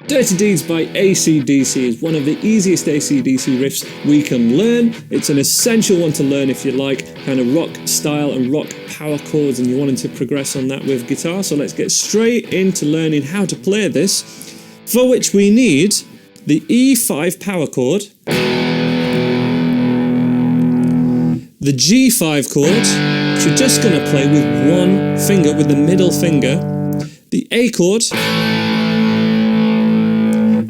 Dirty Deeds by ACDC is one of the easiest ACDC riffs we can learn. It's an essential one to learn if you like kind of rock style and rock power chords and you're wanting to progress on that with guitar. So let's get straight into learning how to play this, for which we need the E5 power chord, the G5 chord, which you're just going to play with one finger, with the middle finger, the A chord,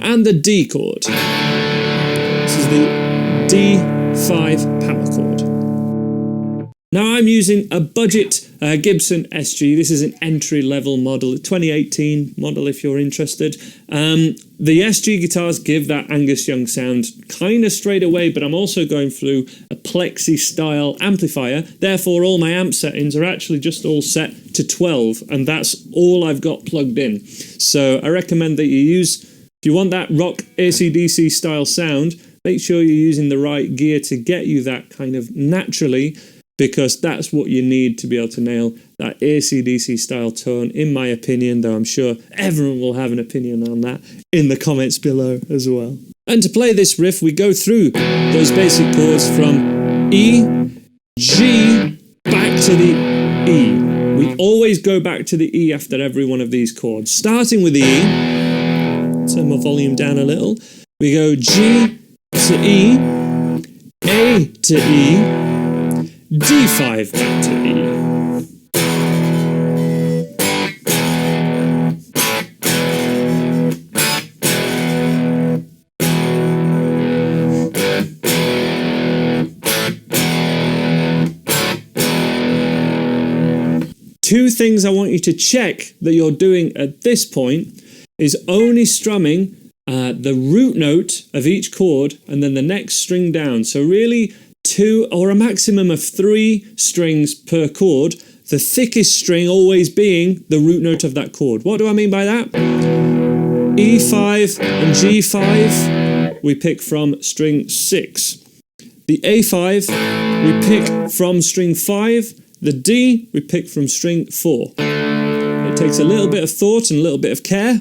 and the D chord. This is the D5 power chord. Now I'm using a budget Gibson SG. This is an entry-level model, 2018 model if you're interested. The SG guitars give that Angus Young sound kind of straight away, but I'm also going through a Plexi-style amplifier. Therefore, all my amp settings are actually just all set to 12, and that's all I've got plugged in. So I recommend that you use, if you want that rock ACDC style sound, make sure you're using the right gear to get you that kind of naturally, because that's what you need to be able to nail that ACDC style tone, in my opinion, though I'm sure everyone will have an opinion on that in the comments below as well. And to play this riff, we go through those basic chords from E, G, back to the E. We always go back to the E after every one of these chords. Starting with the E, turn my volume down a little, we go G to E, A to E, D5 back to E. Two things I want you to check that you're doing at this point is only strumming the root note of each chord and then the next string down. So really 2 or a maximum of 3 strings per chord, the thickest string always being the root note of that chord. What do I mean by that? E5 and G5 we pick from string 6. The A5 we pick from string 5. The D we pick from string 4. It takes a little bit of thought and a little bit of care.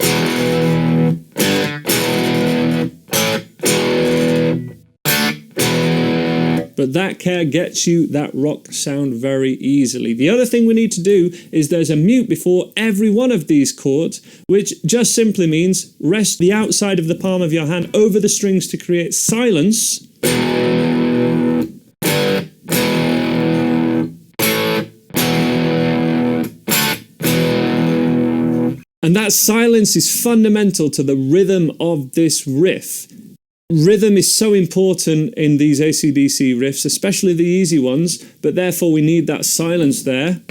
But that care gets you that rock sound very easily. The other thing we need to do is there's a mute before every one of these chords, which just simply means rest the outside of the palm of your hand over the strings to create silence. And that silence is fundamental to the rhythm of this riff. Rhythm is so important in these AC/DC riffs, especially the easy ones, but therefore we need that silence there.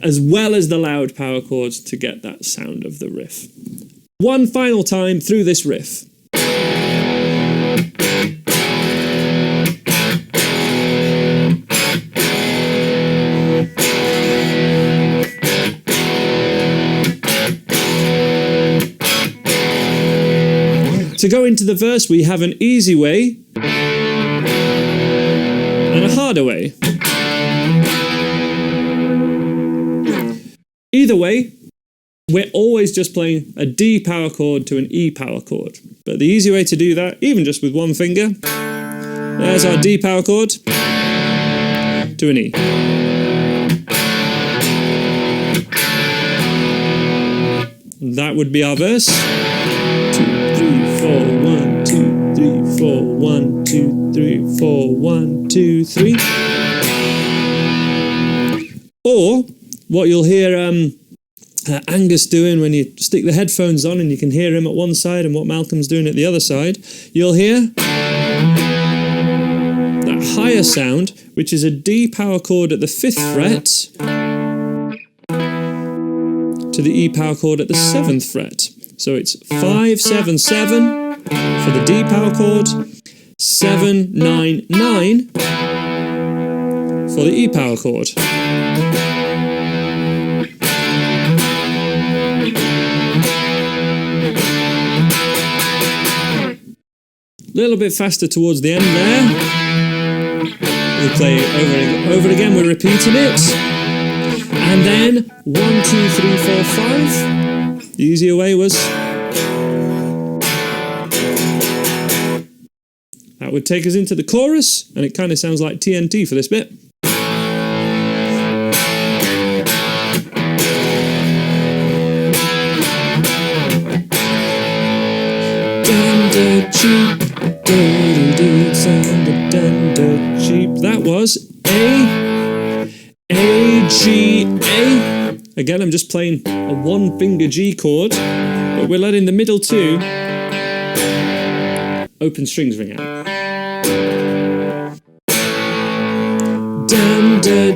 As well as the loud power chords to get that sound of the riff. One final time through this riff. To go into the verse, we have an easy way and a harder way. Either way, we're always just playing a D power chord to an E power chord. But the easy way to do that, even just with one finger, there's our D power chord to an E. And that would be our verse. 4, 1, 2, 3, 4, 1, 2, 3, 4, 1, 2, 3. Or what you'll hear Angus doing when you stick the headphones on and you can hear him at one side and what Malcolm's doing at the other side, you'll hear that higher sound, which is a D power chord at the 5th fret to the E power chord at the 7th fret. So it's 5, 7, 7, for the D power chord, 7, 9, 9 for the E power chord. A little bit faster towards the end there. We'll play it over again, we're repeating it. And then 1, 2, 3, 4, 5. The easier way was... That would take us into the chorus, and it kind of sounds like TNT for this bit. Cheap, cheap. That was A, G, A. Again, I'm just playing a one-finger G chord, but we're letting the middle two open strings ring out.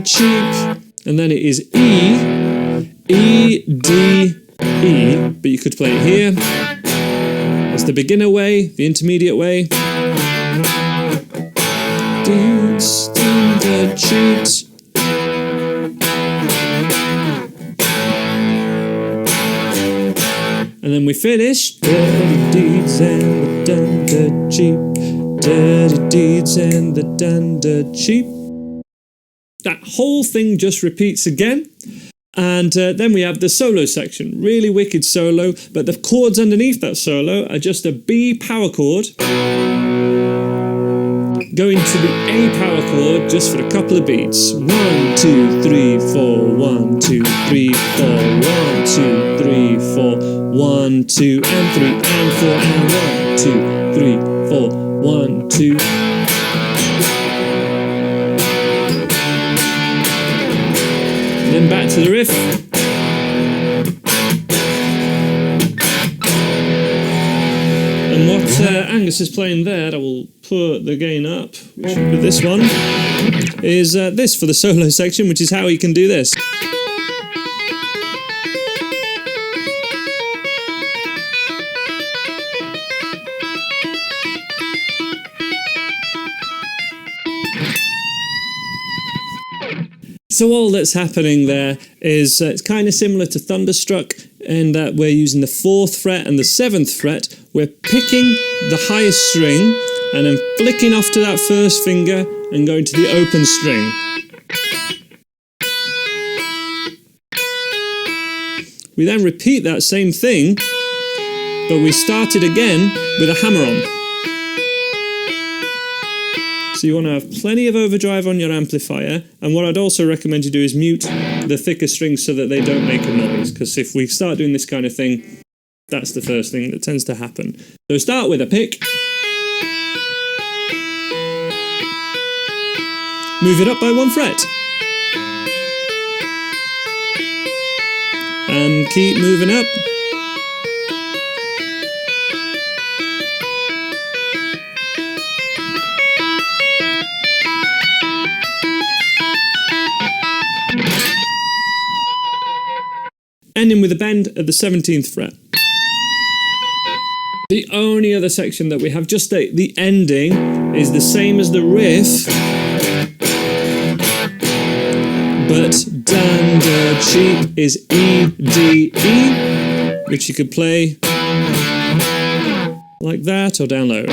Cheap, and then it is E, E, D, E, but you could play it here. It's the beginner way, the intermediate way. Cheat. And then we finish. Dirty deeds and the dunder cheap. Dirty deeds and the dunder cheap. That whole thing just repeats again. And then we have the solo section, really wicked solo, but the chords underneath that solo are just a B power chord going to the A power chord just for a couple of beats. 1, 2, 3, 4, 1, 2, 3, 4, 1, 2, 3, 4, 1, 2, and 3, and 4, and 1, 2, 3, 4, 1, 2. Then back to the riff. And what Angus is playing there, I will put the gain up, which should be this one, is this for the solo section, which is how he can do this. So all that's happening there is it's kind of similar to Thunderstruck in that we're using the 4th fret and the 7th fret. We're picking the highest string and then flicking off to that first finger and going to the open string. We then repeat that same thing, but we start it again with a hammer on. So you want to have plenty of overdrive on your amplifier, and what I'd also recommend you do is mute the thicker strings so that they don't make a noise, because if we start doing this kind of thing, that's the first thing that tends to happen. So start with a pick, move it up by 1 fret, and keep moving up. Ending with a bend at the 17th fret. The only other section that we have, just the ending, is the same as the riff, but dunder cheap is E, D, E, which you could play like that or down low.